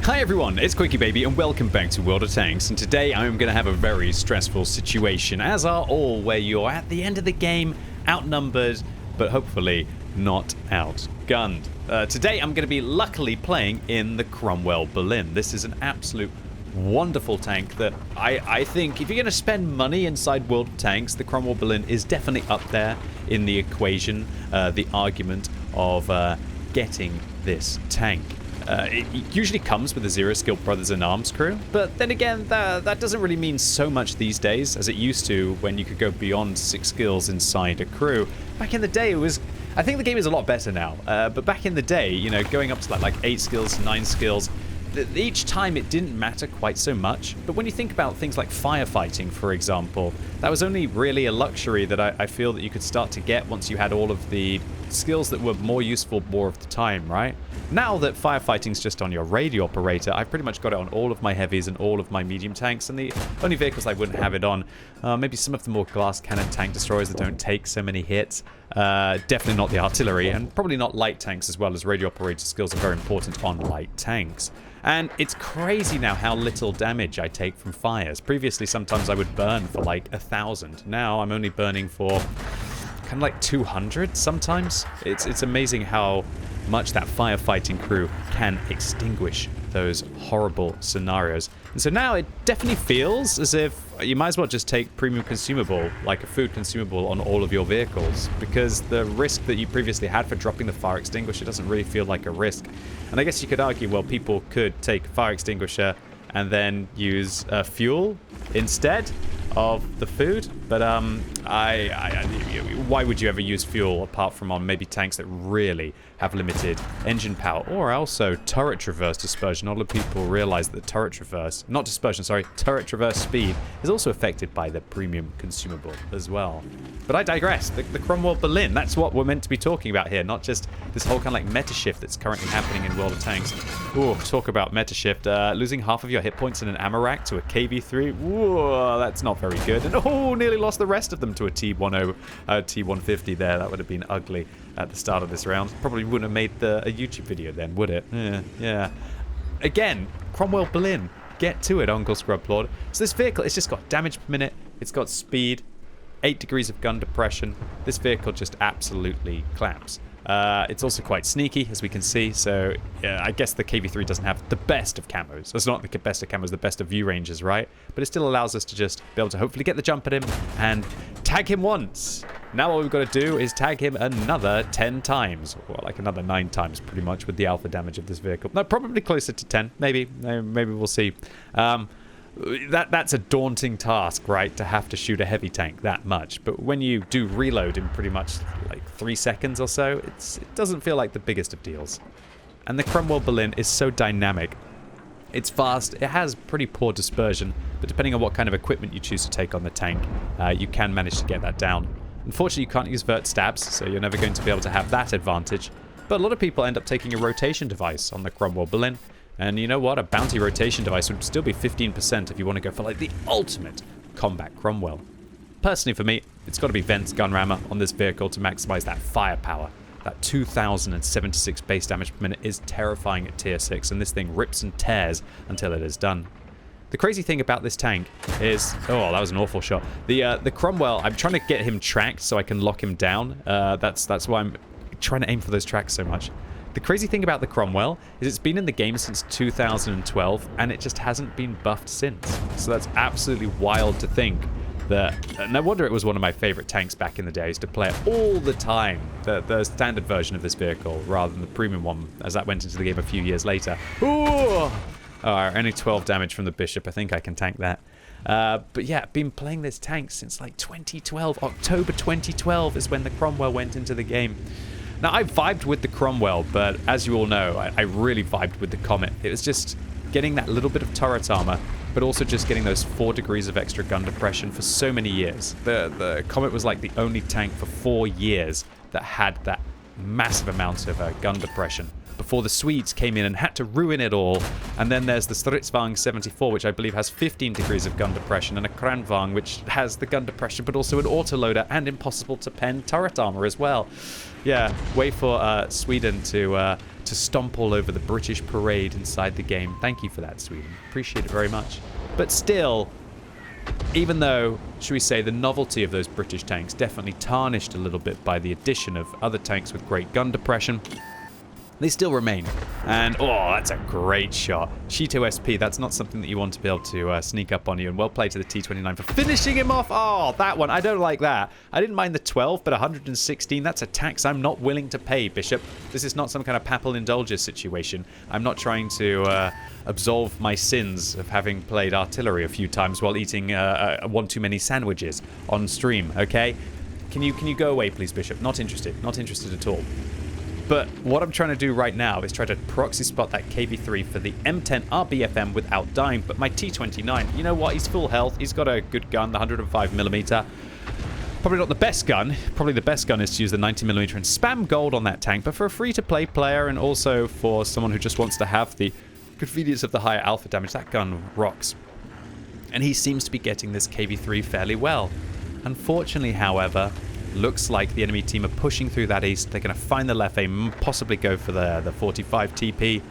Hi everyone, it's QuickyBaby and welcome back to World of Tanks, and today I'm going to have a very stressful situation, as are all, where you're at the end of the game, outnumbered, but hopefully not outgunned. Today I'm going to be luckily playing in the Cromwell Berlin. This is an absolute wonderful tank that I think if you're going to spend money inside World of Tanks, the Cromwell Berlin is definitely up there in the equation, the argument of getting this tank. It usually comes with a zero-skill Brothers-in-Arms crew, but then again, that doesn't really mean so much these days as it used to when you could go beyond 6 skills inside a crew. Back in the day, it was... I think the game is a lot better now, but back in the day, you know, going up to like 8 skills, 9 skills, each time it didn't matter quite so much. But when you think about things like firefighting, for example, that was only really a luxury that I feel that you could start to get once you had all of the skills that were more useful more of the time, right? Now that firefighting's just on your radio operator, I've pretty much got it on all of my heavies and all of my medium tanks, and the only vehicles I wouldn't have it on, maybe some of the more glass cannon tank destroyers that don't take so many hits, definitely not the artillery, and probably not light tanks as well, as radio operator skills are very important on light tanks. And it's crazy now how little damage I take from fires. Previously, sometimes I would burn for like 1,000. Now I'm only burning for kind of like 200 sometimes. It's amazing how much that firefighting crew can extinguish those horrible scenarios. And so now it definitely feels as if you might as well just take premium consumable, like a food consumable, on all of your vehicles, because the risk that you previously had for dropping the fire extinguisher doesn't really feel like a risk. And I guess you could argue, well, people could take a fire extinguisher and then use fuel instead of the food, but why would you ever use fuel apart from on maybe tanks that really have limited engine power, or also turret traverse dispersion? A lot of people realize that turret traverse speed is also affected by the premium consumable as well. But I digress. The Cromwell Berlin, that's what we're meant to be talking about here, not just this whole kind of like meta shift that's currently happening in World of Tanks. Ooh, talk about meta shift. Losing half of your hit points in an ammo rack to a KV3, whoa, that's not very good. And oh, nearly lost the rest of them to a T150 there. That would have been ugly at the start of this round. Probably wouldn't have made a YouTube video then, would it? Yeah. Again, Cromwell Berlin. Get to it, Uncle Scrublord. So this vehicle, it's just got damage per minute. It's got speed, 8 degrees of gun depression. This vehicle just absolutely claps. It's also quite sneaky, as we can see, so I guess the KV3 doesn't have the best of camos. It's not the best of camos, the best of view ranges, right? But it still allows us to just be able to hopefully get the jump at him and tag him once. Now all we've got to do is tag him another 10 times, or like another 9 times pretty much with the alpha damage of this vehicle. No, probably closer to 10, maybe we'll see. That's a daunting task, right, to have to shoot a heavy tank that much. But when you do reload in pretty much like 3 seconds or so, it doesn't feel like the biggest of deals. And the Cromwell Berlin is so dynamic. It's fast, it has pretty poor dispersion, but depending on what kind of equipment you choose to take on the tank, you can manage to get that down. Unfortunately, you can't use vert stabs, so you're never going to be able to have that advantage. But a lot of people end up taking a rotation device on the Cromwell Berlin. And you know what? A bounty rotation device would still be 15% if you want to go for like the ultimate combat Cromwell. Personally, for me, it's got to be Vent's gun rammer on this vehicle to maximize that firepower. That 2,076 base damage per minute is terrifying at tier 6, and this thing rips and tears until it is done. The crazy thing about this tank is... Oh, that was an awful shot. The Cromwell, I'm trying to get him tracked so I can lock him down. That's why I'm trying to aim for those tracks so much. The crazy thing about the Cromwell is it's been in the game since 2012, and it just hasn't been buffed since. So that's absolutely wild to think that... No wonder it was one of my favorite tanks back in the day. I used to play it all the time, the standard version of this vehicle, rather than the premium one, as that went into the game a few years later. Ooh! Only 12 damage from the Bishop. I think I can tank that. But yeah, I've been playing this tank since like 2012. October 2012 is when the Cromwell went into the game. Now, I vibed with the Cromwell, but as you all know, I really vibed with the Comet. It was just getting that little bit of turret armor, but also just getting those 4 degrees of extra gun depression for so many years. The Comet was like the only tank for 4 years that had that massive amount of gun depression before the Swedes came in and had to ruin it all. And then there's the Stridsvagn 74, which I believe has 15 degrees of gun depression, and a Cromwell, which has the gun depression, but also an autoloader and impossible to pen turret armor as well. Yeah, wait for Sweden to to stomp all over the British parade inside the game. Thank you for that, Sweden. Appreciate it very much. But still, even though, should we say, the novelty of those British tanks definitely tarnished a little bit by the addition of other tanks with great gun depression, they still remain. And, oh, that's a great shot. Shito SP, that's not something that you want to be able to sneak up on you. And well played to the T-29 for finishing him off. Oh, that one, I don't like that. I didn't mind the 12, but 116, that's a tax I'm not willing to pay, Bishop. This is not some kind of papal indulger situation. I'm not trying to absolve my sins of having played artillery a few times while eating one too many sandwiches on stream, okay? Can you go away, please, Bishop? Not interested. Not interested at all. But what I'm trying to do right now is try to proxy spot that KV-3 for the M10 RBFM without dying. But my T-29, you know what? He's full health. He's got a good gun, the 105mm. Probably not the best gun. Probably the best gun is to use the 90mm and spam gold on that tank. But for a free-to-play player and also for someone who just wants to have the convenience of the higher alpha damage, that gun rocks. And he seems to be getting this KV-3 fairly well. Unfortunately, however, looks like the enemy team are pushing through that east. They're going to find the left aim, possibly go for the 45 TP.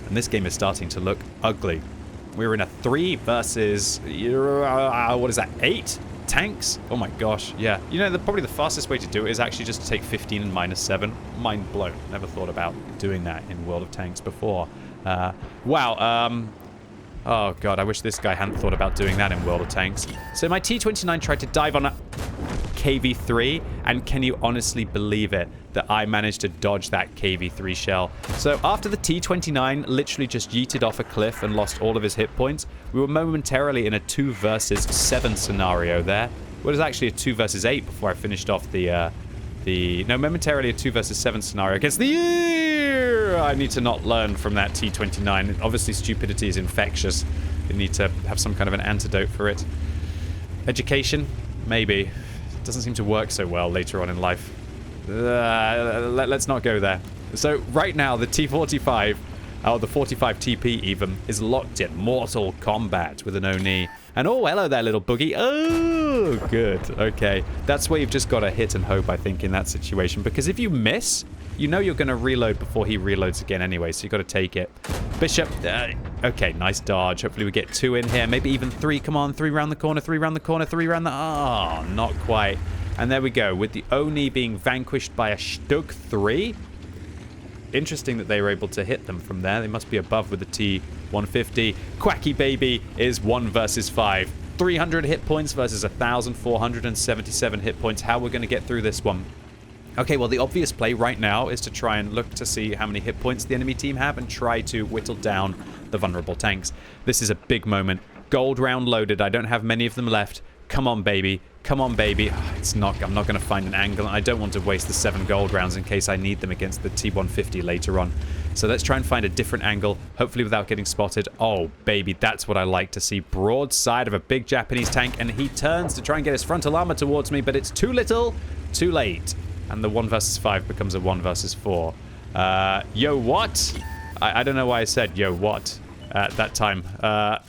And this game is starting to look ugly. We're in a 3 versus, what is that, 8 tanks? Oh my gosh, yeah. You know, probably the fastest way to do it is actually just to take 15 and -7. Mind blown. Never thought about doing that in World of Tanks before. Wow, oh god, I wish this guy hadn't thought about doing that in World of Tanks. So my T-29 tried to dive on a KV-3, and can you honestly believe it that I managed to dodge that KV-3 shell? So after the T-29 literally just yeeted off a cliff and lost all of his hit points, we were momentarily in a 2 versus 7 scenario there. Well, it was actually a 2 versus 8 before I finished off momentarily a 2 versus 7 scenario against the... I need to not learn from that T-29. Obviously, stupidity is infectious. You need to have some kind of an antidote for it. Education? Maybe. Doesn't seem to work so well later on in life. Let's not go there. So right now, the T-45, or the 45 TP even, is locked in Mortal Kombat with an Oni. And oh, hello there, little boogie. Oh, good. Okay. That's where you've just got to hit and hope, I think, in that situation. Because if you miss, you know you're going to reload before he reloads again anyway, so you've got to take it. Bishop. Okay, nice dodge. Hopefully we get 2 in here. Maybe even 3. Come on, 3 round the corner, 3 round the corner, 3 round the... Oh, not quite. And there we go. With the Oni being vanquished by a Stug 3. Interesting that they were able to hit them from there. They must be above with the T-150. QuickyBaby is 1 versus 5. 300 hit points versus 1,477 hit points. How we're going to get through this one? Okay, well, the obvious play right now is to try and look to see how many hit points the enemy team have and try to whittle down the vulnerable tanks. This is a big moment. Gold round loaded. I don't have many of them left. Come on, baby. Come on, baby. I'm not going to find an angle. I don't want to waste the 7 gold rounds in case I need them against the T-150 later on. So let's try and find a different angle, hopefully without getting spotted. Oh, baby, that's what I like to see. Broadside of a big Japanese tank, and he turns to try and get his frontal armor towards me, but it's too little, too late. And the 1 versus 5 becomes a 1 versus 4. Yo, what? I don't know why I said yo, what at that time.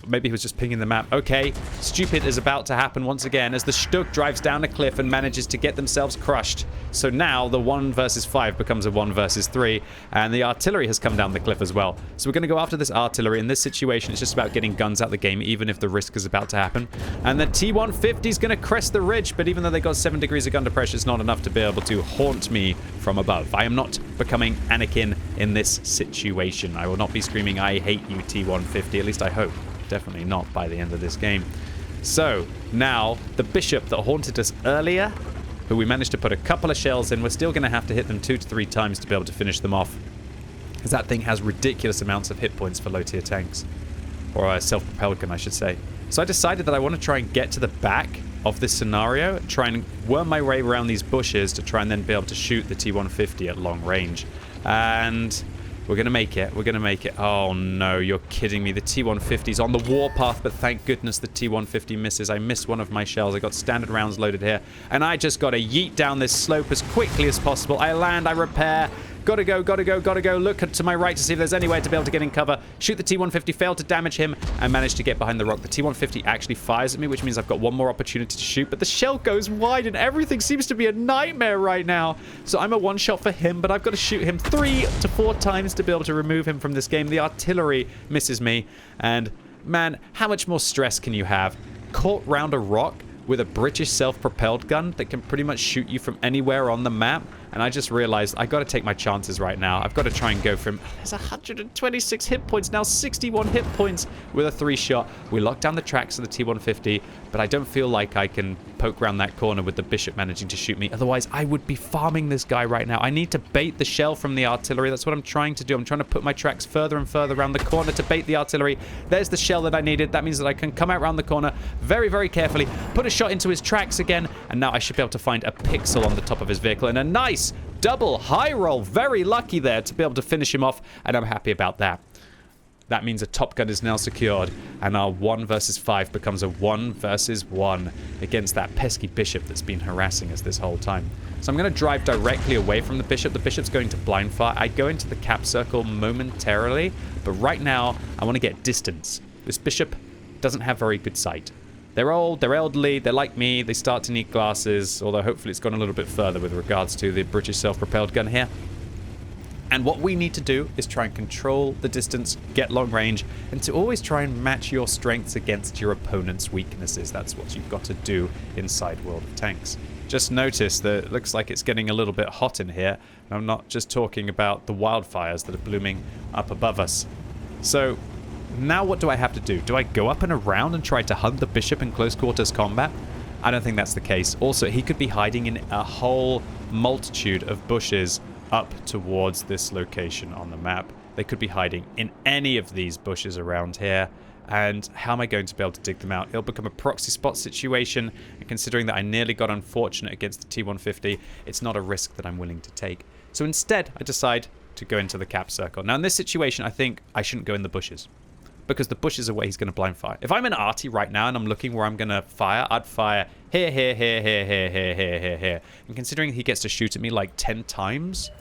Maybe he was just pinging the map. Okay, stupid is about to happen once again as the Stug drives down a cliff and manages to get themselves crushed. So now the 1 versus 5 becomes a 1 versus 3, and the artillery has come down the cliff as well. So we're going to go after this artillery. In this situation, it's just about getting guns out the game, even if the risk is about to happen. And the T-150 is going to crest the ridge, but even though they got 7 degrees of gun depression, it's not enough to be able to haunt me from above. I am not becoming Anakin in this situation. I will not be screaming, I hate you, T-150. At least I hope. Definitely not by the end of this game. So, now, the Bishop that haunted us earlier, who we managed to put a couple of shells in, we're still going to have to hit them 2 to 3 times to be able to finish them off. Because that thing has ridiculous amounts of hit points for low-tier tanks. Or a self-propelled gun, I should say. So I decided that I want to try and get to the back of this scenario, try and worm my way around these bushes to try and then be able to shoot the T-150 at long range. And we're going to make it. We're going to make it. Oh, no, you're kidding me. The T-150's on the warpath, but thank goodness the T-150 misses. I missed one of my shells. I got standard rounds loaded here, and I just got to yeet down this slope as quickly as possible. I land, I repair, Gotta go, gotta go, gotta go. Look to my right to see if there's anywhere to be able to get in cover. Shoot the T-150, fail to damage him, and manage to get behind the rock. The T-150 actually fires at me, which means I've got one more opportunity to shoot, but the shell goes wide, and everything seems to be a nightmare right now. So I'm a one-shot for him, but I've got to shoot him 3 to 4 times to be able to remove him from this game. The artillery misses me, and man, how much more stress can you have? Caught round a rock with a British self-propelled gun that can pretty much shoot you from anywhere on the map. And I just realized I got to take my chances right now. I've got to try and go for him. There's 126 hit points, now 61 hit points with a 3-shot. We locked down the tracks of the T-150, but I don't feel like I can poke around that corner with the bishop managing to shoot me. Otherwise, I would be farming this guy right now. I need to bait the shell from the artillery. That's what I'm trying to do. I'm trying to put my tracks further and further around the corner to bait the artillery. There's the shell that I needed. That means that I can come out around the corner very, very carefully, put a shot into his tracks again, and now I should be able to find a pixel on the top of his vehicle and a nice double high roll. Very lucky there to be able to finish him off, and I'm happy about that. That means a top gun is now secured, and our 1 versus 5 becomes a 1 versus 1 against that pesky bishop that's been harassing us this whole time. So I'm going to drive directly away from the bishop. The bishop's going to blind fire. I go into the cap circle momentarily, but right now I want to get distance. This bishop doesn't have very good sight. They're old, they're elderly, they're like me, they start to need glasses, although hopefully it's gone a little bit further with regards to the British self-propelled gun here. And what we need to do is try and control the distance, get long range, and to always try and match your strengths against your opponent's weaknesses. That's what you've got to do inside World of Tanks. Just notice that it looks like it's getting a little bit hot in here. And I'm not just talking about the wildfires that are blooming up above us. So now what do I have to do? Do I go up and around and try to hunt the bishop in close quarters combat? I don't think that's the case. Also, he could be hiding in a whole multitude of bushes up towards this location on the map. They could be hiding in any of these bushes around here. And how am I going to be able to dig them out? It'll become a proxy spot situation. And considering that I nearly got unfortunate against the T-150, it's not a risk that I'm willing to take. So instead, I decide to go into the cap circle. Now, in this situation, I think I shouldn't go in the bushes, because the bushes are where he's going to blind fire. If I'm an arty right now and I'm looking where I'm going to fire, I'd fire here, here, here, here, here, here, here, here, here. And considering he gets to shoot at me like 10 times,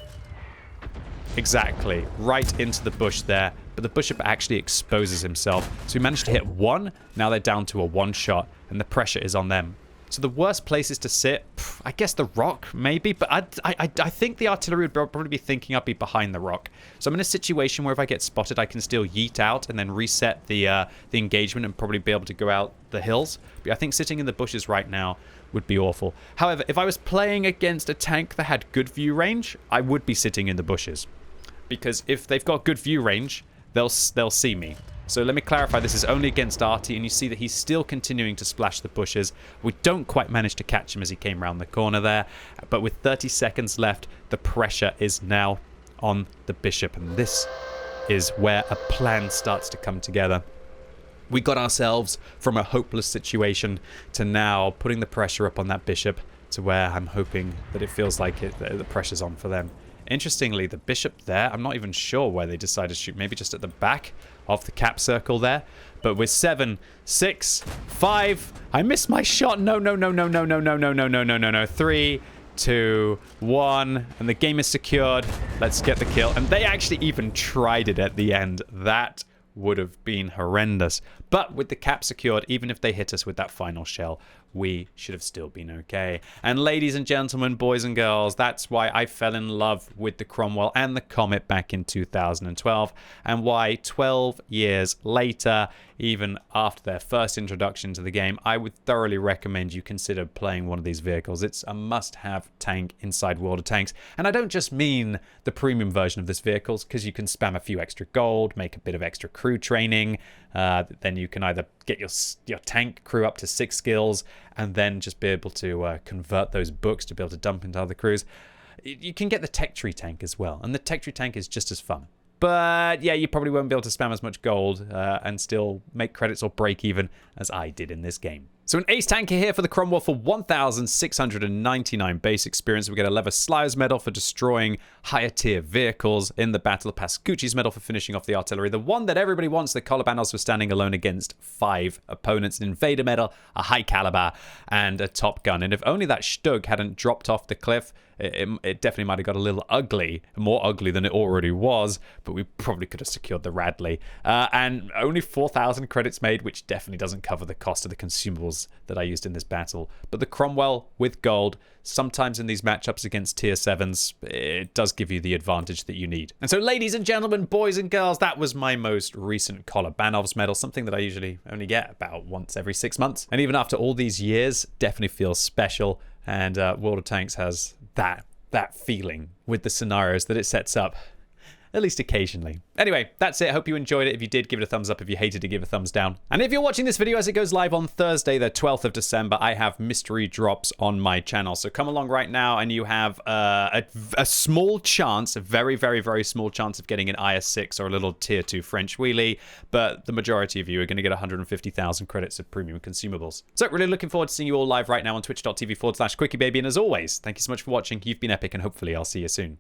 exactly, right into the bush there. But the bishop actually exposes himself. So we managed to hit 1. Now they're down to a 1-shot, and the pressure is on them. So the worst places to sit, I guess the rock, maybe. But I think the artillery would probably be thinking I'd be behind the rock. So I'm in a situation where if I get spotted, I can still yeet out and then reset the engagement and probably be able to go out the hills. But I think sitting in the bushes right now would be awful. However, if I was playing against a tank that had good view range, I would be sitting in the bushes. Because if they've got good view range, they'll see me. So let me clarify, this is only against Artie, and you see that he's still continuing to splash the bushes. We don't quite manage to catch him as he came around the corner there, but with 30 seconds left, the pressure is now on the bishop, and this is where a plan starts to come together. We got ourselves from a hopeless situation to now putting the pressure up on that bishop to where I'm hoping that it feels like the pressure's on for them. Interestingly, the bishop there, I'm not even sure where they decided to shoot. Maybe just at the back of the cap circle there. But with 7, 6, 5, I missed my shot. No. 3, 2, 1, and the game is secured. Let's get the kill. And they actually even tried it at the end. That would have been horrendous. But with the cap secured, even if they hit us with that final shell, we should have still been okay. And ladies and gentlemen, boys and girls, that's why I fell in love with the Cromwell and the Comet back in 2012, and why 12 years later, even after their first introduction to the game, I would thoroughly recommend you consider playing one of these vehicles. It's a must-have tank inside World of Tanks. And I don't just mean the premium version of this vehicle, because you can spam a few extra gold, make a bit of extra crew training, then you can either get your tank crew up to 6 skills, and then just be able to convert those books to be able to dump into other crews. You can get the tech tree tank as well, and the tech tree tank is just as fun. But yeah, you probably won't be able to spam as much gold and still make credits or break even as I did in this game. So an ace tanker here for the Cromwell for 1,699 base experience. We get a Lever Slayer's medal for destroying higher tier vehicles in the battle. Pascucci's medal for finishing off the artillery. The one that everybody wants, the Kolobanovs, for standing alone against 5 opponents. An Invader medal, a high caliber, and a Top Gun. And if only that Stug hadn't dropped off the cliff, it definitely might have got a little ugly, more ugly than it already was, but we probably could have secured the Radley. And only 4,000 credits made, which definitely doesn't cover the cost of the consumables that I used in this battle. But the Cromwell with gold, sometimes in these matchups against tier 7s, it does give you the advantage that you need. And so, ladies and gentlemen, boys and girls, that was my most recent Kolobanov's medal, something that I usually only get about once every 6 months. And even after all these years, definitely feels special. And World of Tanks has that feeling with the scenarios that it sets up, at least occasionally. Anyway, that's it. Hope you enjoyed it. If you did, give it a thumbs up. If you hated it, give it a thumbs down. And if you're watching this video as it goes live on Thursday, the 12th of December, I have mystery drops on my channel. So come along right now and you have a small chance, a very, very, very small chance of getting an IS-6 or a little tier 2 French wheelie. But the majority of you are going to get 150,000 credits of premium consumables. So really looking forward to seeing you all live right now on twitch.tv/QuickyBaby. And as always, thank you so much for watching. You've been epic and hopefully I'll see you soon.